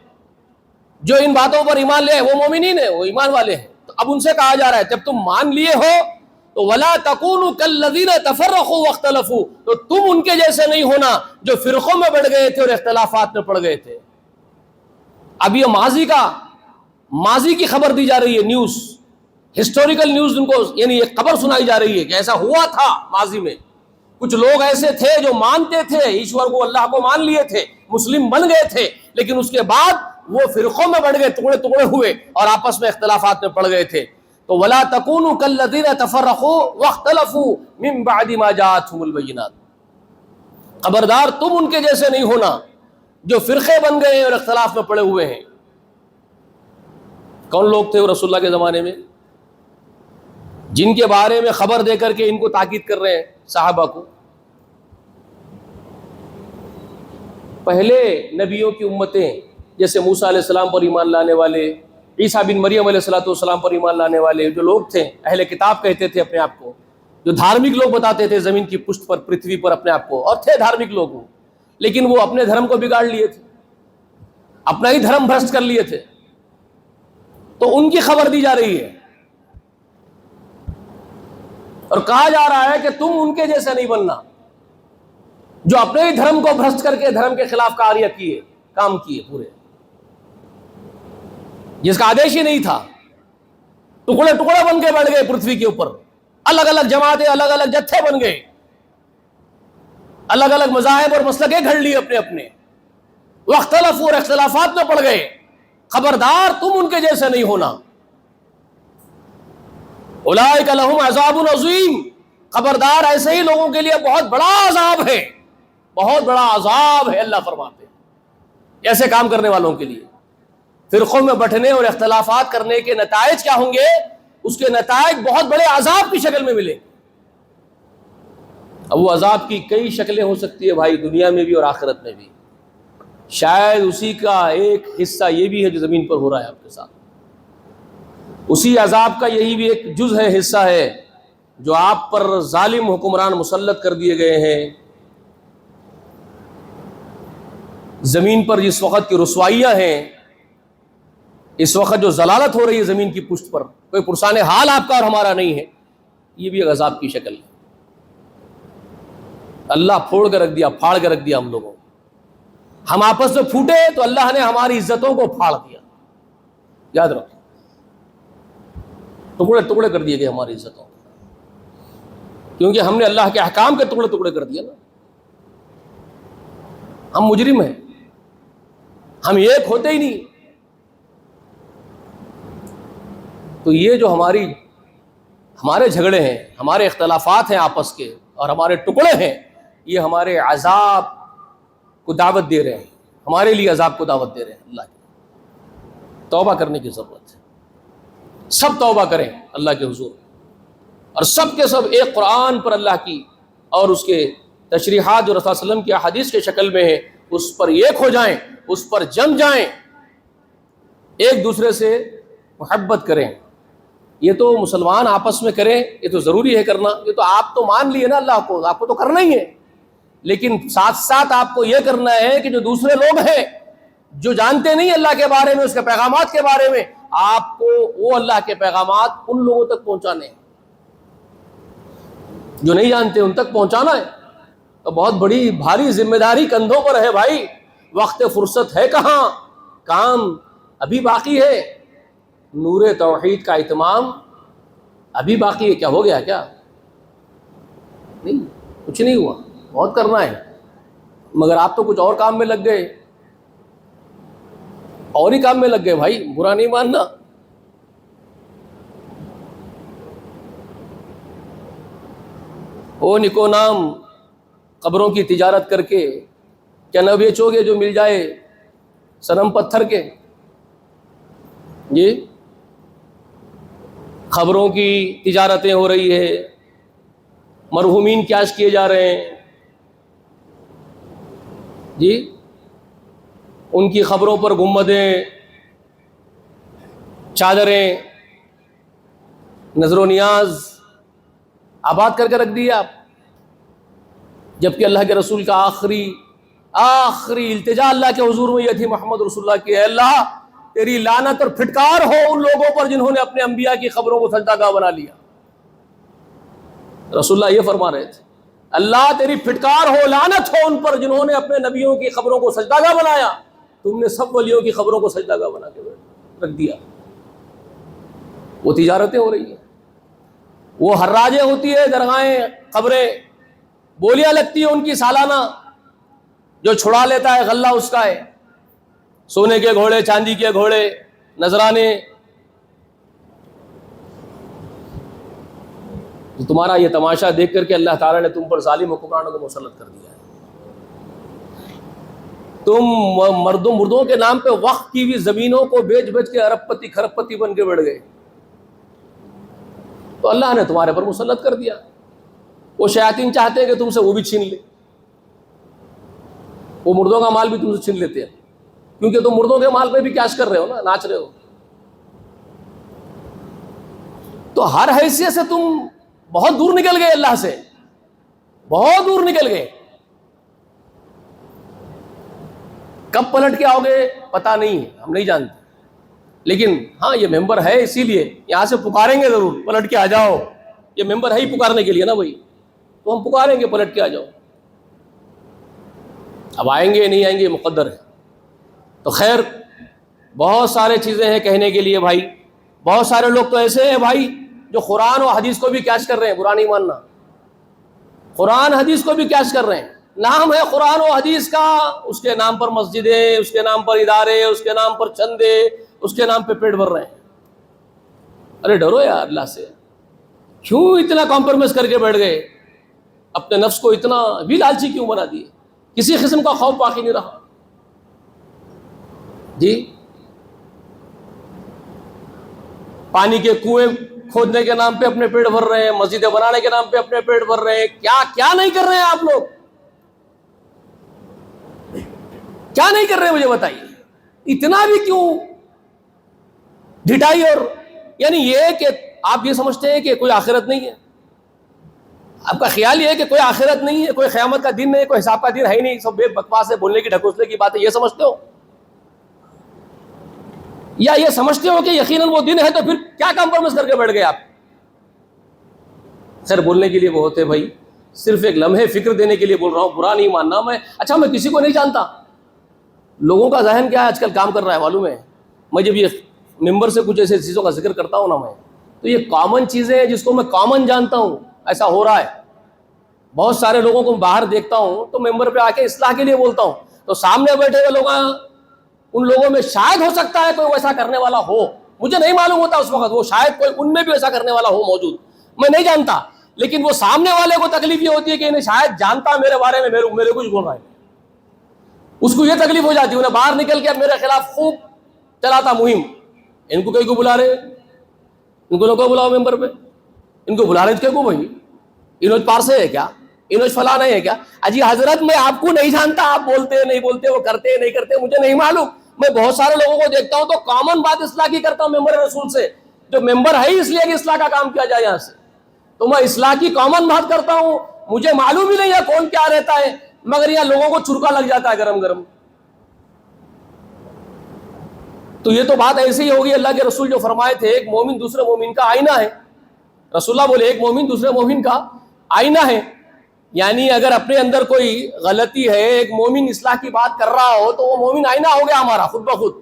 جو ان باتوں پر ایمان لے وہ مومنین ہیں، وہ ایمان والے ہیں. تو اب ان سے کہا جا رہا ہے جب تم مان لیے ہو تو وَلَا تَكُونُوا كَالَّذِينَ تَفَرَّقُوا وَاخْتَلَفُوا، تو تم ان کے جیسے نہیں ہونا جو فرقوں میں بڑھ گئے تھے اور اختلافات میں پڑ گئے تھے. اب یہ ماضی کی خبر دی جا رہی ہے، نیوز، ہسٹوریکل نیوز، ان کو یعنی ایک خبر سنائی جا رہی ہے کہ ایسا ہوا تھا ماضی میں. کچھ لوگ ایسے تھے جو مانتے تھے ایشور کو، اللہ کو مان لیے تھے، مسلم بن گئے تھے، لیکن اس کے بعد وہ فرقوں میں بڑھ گئے، ٹکڑے ٹکڑے ہوئے، اور آپس میں اختلافات میں پڑ گئے تھے. تو وَلَا تَكُونُوا كَالَّذِينَ تَفَرَّقُوا وَاخْتَلَفُوا مِن بَعْدِ مَا جَاءَتْهُمُ الْبَيِّنَاتُ. خبردار تم ان کے جیسے نہیں ہونا جو فرقے بن گئے ہیں اور اختلاف میں پڑے ہوئے ہیں. کون لوگ تھے وہ رسول اللہ کے زمانے میں جن کے بارے میں خبر دے کر کے ان کو تاکید کر رہے ہیں صحابہ کو؟ پہلے نبیوں کی امتیں، جیسے موسیٰ علیہ السلام پر ایمان لانے والے، عیسیٰ بن مریم علیہ السلام پر ایمان لانے والے جو لوگ تھے، اہل کتاب کہتے تھے اپنے آپ کو، جو دھارمک لوگ بتاتے تھے زمین کی پشت پر، پرتھوی پر اپنے آپ کو، اور تھے دھارمک لوگ وہ، لیکن وہ اپنے دھرم کو بگاڑ لیے تھے، اپنا ہی دھرم بھرشٹ کر لیے تھے. تو ان کی خبر دی جا رہی ہے، اور کہا جا رہا ہے کہ تم ان کے جیسے نہیں بننا جو اپنے ہی دھرم کو بھرشٹ کر کے دھرم کے خلاف کاریہ کیے، کام کیے پورے، جس کا آدیش ہی نہیں تھا. ٹکڑے ٹکڑے بن کے بڑھ گئے پرتھوی کے اوپر، الگ الگ جماعتیں، الگ الگ جتھے بن گئے، الگ الگ مذاہب اور مسلکیں گھڑ لیے اپنے اپنے، واختلفوا، اور اختلافات میں پڑ گئے. خبردار تم ان کے جیسے نہیں ہونا. اولئک لہم عذاب عظیم، خبردار ایسے ہی لوگوں کے لیے بہت بڑا عذاب ہے، بہت بڑا عذاب ہے. اللہ فرماتے ہیں ایسے کام کرنے والوں کے لیے. فرقوں میں بٹنے اور اختلافات کرنے کے نتائج کیا ہوں گے؟ اس کے نتائج بہت بڑے عذاب کی شکل میں ملیں. اب وہ عذاب کی کئی شکلیں ہو سکتی ہے بھائی، دنیا میں بھی اور آخرت میں بھی. شاید اسی کا ایک حصہ یہ بھی ہے جو زمین پر ہو رہا ہے آپ کے ساتھ، اسی عذاب کا یہی بھی ایک جز ہے، حصہ ہے جو آپ پر ظالم حکمران مسلط کر دیے گئے ہیں۔ زمین پر جس وقت کی رسوائیاں ہیں، اس وقت جو ضلالت ہو رہی ہے زمین کی پشت پر، کوئی پرسان حال آپ کا اور ہمارا نہیں ہے، یہ بھی ایک عذاب کی شکل ہے۔ اللہ پھوڑ کے رکھ دیا، پھاڑ کے رکھ دیا ہم لوگوں کو۔ ہم آپس میں پھوٹے تو اللہ نے ہماری عزتوں کو پھاڑ دیا، یاد رکھو، ٹکڑے ٹکڑے کر دیے گئے ہماری عزتوں کو، کیونکہ ہم نے اللہ کے احکام کے ٹکڑے ٹکڑے کر دیا نا۔ ہم مجرم ہیں، ہم ایک ہوتے ہی نہیں۔ تو یہ جو ہمارے جھگڑے ہیں، ہمارے اختلافات ہیں آپس کے، اور ہمارے ٹکڑے ہیں، یہ ہمارے عذاب کو دعوت دے رہے ہیں، ہمارے لیے عذاب کو دعوت دے رہے ہیں۔ اللہ کی توبہ کرنے کی ضرورت ہے، سب توبہ کریں اللہ کے حضور، اور سب کے سب ایک قرآن پر اللہ کی اور اس کے تشریحات جو رسول صلی اللہ علیہ وسلم کی احادیث کے شکل میں ہے اس پر ایک ہو جائیں، اس پر جم جائیں، ایک دوسرے سے محبت کریں۔ یہ تو مسلمان آپس میں کریں، یہ تو ضروری ہے کرنا، یہ تو آپ تو مان لیے نا اللہ کو، آپ کو تو کرنا ہی ہے، لیکن ساتھ ساتھ آپ کو یہ کرنا ہے کہ جو دوسرے لوگ ہیں جو جانتے نہیں اللہ کے بارے میں، اس کے پیغامات کے بارے میں، آپ کو وہ اللہ کے پیغامات ان لوگوں تک پہنچانے ہیں جو نہیں جانتے، ان تک پہنچانا ہے۔ تو بہت بڑی بھاری ذمہ داری کندھوں پر ہے بھائی، وقت فرصت ہے کہاں، کام ابھی باقی ہے، نور توحید کا اتمام ابھی باقی ہے۔ کیا ہو گیا؟ کیا نہیں، کچھ نہیں ہوا، بہت کرنا ہے، مگر آپ تو کچھ اور کام میں لگ گئے، اور ہی کام میں لگ گئے بھائی، برا نہیں ماننا۔ او نکو نام قبروں کی تجارت کر کے کیا نہ بیچو گے جو مل جائے صنم پتھر کے؟ جی، خبروں کی تجارتیں ہو رہی ہے، مرحومین کیش کیے جا رہے ہیں، جی، ان کی خبروں پر گنبدیں، چادریں، نظر و نیاز آباد کر کے رکھ دیے آپ، جبکہ اللہ کے رسول کا آخری التجا اللہ کے حضور میں یہ تھی محمد رسول اللہ کی، اے اللہ تیری لعنت اور پھٹکار ہو ان لوگوں پر جنہوں نے اپنے انبیاء کی خبروں کو سجدہ گاہ بنا لیا۔ رسول اللہ یہ فرما رہے تھے، اللہ تیری پھٹکار ہو، لعنت ہو ان پر جنہوں نے اپنے نبیوں کی خبروں کو سجدہ گاہ بنایا، تم نے سب ولیوں کی خبروں کو سجدہ گاہ بنا کے رکھ دیا۔ وہ تجارتیں ہو رہی ہیں، وہ حراجیں ہوتی ہے، درگاہیں، قبریں، بولیاں لگتی ہیں ان کی سالانہ، جو چھڑا لیتا ہے غلہ اس کا ہے، سونے کے گھوڑے، چاندی کے گھوڑے، نذرانے۔ تو تمہارا یہ تماشا دیکھ کر کے اللہ تعالیٰ نے تم پر ظالم حکمرانوں کو مسلط کر دیا ہے۔ تم مردوں کے نام پہ وقف کی ہوئی زمینوں کو بیچ بیچ کے ارب پتی کھرب پتی بن کے بڑھ گئے، تو اللہ نے تمہارے پر مسلط کر دیا۔ وہ شیاطین چاہتے ہیں کہ تم سے وہ بھی چھین لے، وہ مردوں کا مال بھی تم سے چھین لیتے ہیں، کیونکہ تم مردوں کے مال پہ بھی کیش کر رہے ہو نا، ناچ رہے ہو۔ تو ہر حیثیت سے تم بہت دور نکل گئے، اللہ سے بہت دور نکل گئے۔ کب پلٹ کے آؤ گے پتہ نہیں ہے، ہم نہیں جانتے، لیکن ہاں یہ ممبر ہے اسی لیے یہاں سے پکاریں گے ضرور، پلٹ کے آ جاؤ، یہ ممبر ہے ہی پکارنے کے لیے نا بھائی، تو ہم پکاریں گے پلٹ کے آ جاؤ۔ اب آئیں گے نہیں آئیں گے مقدر ہے۔ تو خیر، بہت سارے چیزیں ہیں کہنے کے لیے بھائی، بہت سارے لوگ تو ایسے ہیں بھائی جو قرآن و حدیث کو بھی کیش کر رہے ہیں، برا نہیں ماننا، قرآن حدیث کو بھی کیش کر رہے ہیں، نام ہے قرآن و حدیث کا، اس کے نام پر مسجدیں، اس کے نام پر ادارے، اس کے نام پر چندے، اس کے نام پہ پیٹ بھر رہے ہیں۔ ارے ڈرو یار اللہ سے، کیوں اتنا کمپرومائز کر کے بیٹھ گئے؟ اپنے نفس کو اتنا بھی لالچی کیوں بنا دیے؟ کسی قسم کا خوف باقی نہیں رہا جی۔ پانی کے کنویں کھودنے کے نام پہ اپنے پیٹ بھر رہے ہیں، مسجدیں بنانے کے نام پہ اپنے پیٹ بھر رہے ہیں، کیا کیا نہیں کر رہے ہیں آپ لوگ؟ کیا نہیں کر رہے مجھے بتائیے؟ اتنا بھی کیوں ڈھٹائی؟ اور یعنی یہ کہ آپ یہ سمجھتے ہیں کہ کوئی آخرت نہیں ہے، آپ کا خیال یہ ہے کہ کوئی آخرت نہیں ہے، کوئی قیامت کا دن نہیں ہے، کوئی حساب کا دن ہے ہی نہیں، سب بے بکواس ہے، بولنے کی ڈھکوسلے کی بات ہے، یہ سمجھتے ہو؟ یا یہ سمجھتے ہو کہ یقیناً وہ دن ہے تو پھر کیا کمپرومائز کر کے بیٹھ گئے آپ؟ خیر بولنے کے لیے بہت ہے بھائی، صرف ایک لمحے فکر دینے کے لیے بول رہا ہوں، برا نہیں ماننا میں۔ اچھا میں کسی کو نہیں جانتا، لوگوں کا ذہن کیا آج کل کام کر رہا ہے معلوم ہے؟ میں جب یہ ممبر سے کچھ ایسے چیزوں کا ذکر کرتا ہوں نا میں، تو یہ کامن چیزیں ہیں جس کو میں کامن جانتا ہوں، ایسا ہو رہا ہے۔ بہت سارے لوگوں کو باہر دیکھتا ہوں تو ممبر پہ آ کے اصلاح کے لیے بولتا ہوں، تو سامنے بیٹھے ہوئے لوگ، ان لوگوں میں شاید ہو سکتا ہے کوئی ویسا کرنے والا ہو، مجھے نہیں معلوم ہوتا اس وقت، وہ شاید کوئی ان میں بھی ویسا کرنے والا ہو موجود، میں نہیں جانتا، لیکن وہ سامنے والے کو تکلیف یہ ہوتی ہے کہ انہیں شاید جانتا میرے بارے میں، میرے کچھ بول رہا ہے، اس کو یہ تکلیف ہو جاتی ہے، انہیں باہر نکل کے اب میرے خلاف خوب چلاتا مہم، ان کو کئی کو بلا رہے، ان کو کو بلاؤ ممبر پہ، ان کو بلا رہے تھے کو بھائی انوج پارسے ہے کیا، انوج فلاں ہے کیا؟ اجی حضرت میں آپ کو نہیں جانتا، آپ بولتے نہیں بولتے، وہ کرتے نہیں کرتے، مجھے نہیں معلوم۔ میں بہت سارے لوگوں کو دیکھتا ہوں تو کامن بات اصلاح کی کرتا ہوں ممبر رسول سے، جو ممبر ہے ہی اس لیے کہ اصلاح کا کام کیا جائے یہاں سے، تو میں اصلاح کی کامن بات کرتا ہوں، مجھے معلوم ہی نہیں ہے کون کیا رہتا ہے، مگر یہاں لوگوں کو چرکا لگ جاتا ہے گرم گرم۔ تو یہ تو بات ایسی ہی ہوگی، اللہ کے رسول جو فرمائے تھے ایک مومن دوسرے مومن کا آئینہ ہے، رسول اللہ بولے ایک مومن دوسرے مومن کا آئینہ ہے، یعنی اگر اپنے اندر کوئی غلطی ہے، ایک مومن اصلاح کی بات کر رہا ہو تو وہ مومن آئینہ ہو گیا ہمارا خود بخود،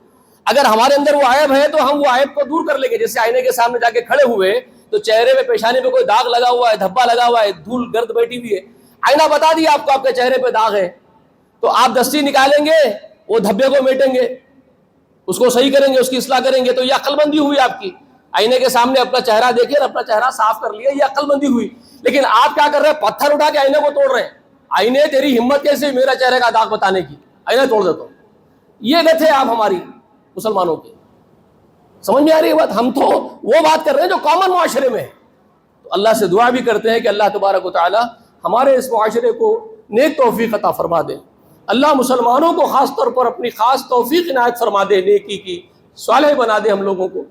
اگر ہمارے اندر وہ عیب ہے تو ہم وہ عیب کو دور کر لیں گے، جیسے آئینے کے سامنے جا کے کھڑے ہوئے تو چہرے پہ پیشانی پہ کوئی داغ لگا ہوا ہے، دھبا لگا ہوا ہے، دھول گرد بیٹھی ہوئی ہے، آئینہ بتا دیا آپ کو آپ کے چہرے پہ داغ ہے، تو آپ دستی نکالیں گے، وہ دھبے کو میٹیں گے، اس کو صحیح کریں گے، اس کی اصلاح کریں گے، تو یہ عقل مندی ہوئی آپ کی، آئینے کے سامنے اپنا چہرہ دیکھیں اور اپنا چہرہ صاف کر لیا، یہ عقل مندی ہوئی۔ لیکن آپ کیا کر رہے ہیں؟ پتھر اٹھا کے آئینے کو توڑ رہے ہیں، آئینے تیری ہمت کیسے میرا چہرے کا داغ بتانے کی، آئینہ توڑ دیتا ہوں، یہ نہ تھے آپ ہماری مسلمانوں کے، سمجھ میں آ رہی ہے بات؟ ہم تو وہ بات کر رہے ہیں جو کامن معاشرے میں ہے، تو اللہ سے دعا بھی کرتے ہیں کہ اللہ تبارک و تعالی ہمارے اس معاشرے کو نیک توفیق عطا فرما دے، اللہ مسلمانوں کو خاص طور پر اپنی خاص توفیق عنایت فرما دے، نیکی کی صالح بنا دے ہم لوگوں کو۔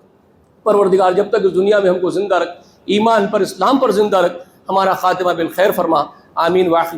پروردگار جب تک اس دنیا میں ہم کو زندہ رکھ، ایمان پر اسلام پر زندہ رکھ، ہمارا خاتمہ بالخیر فرما، آمین۔ وآخر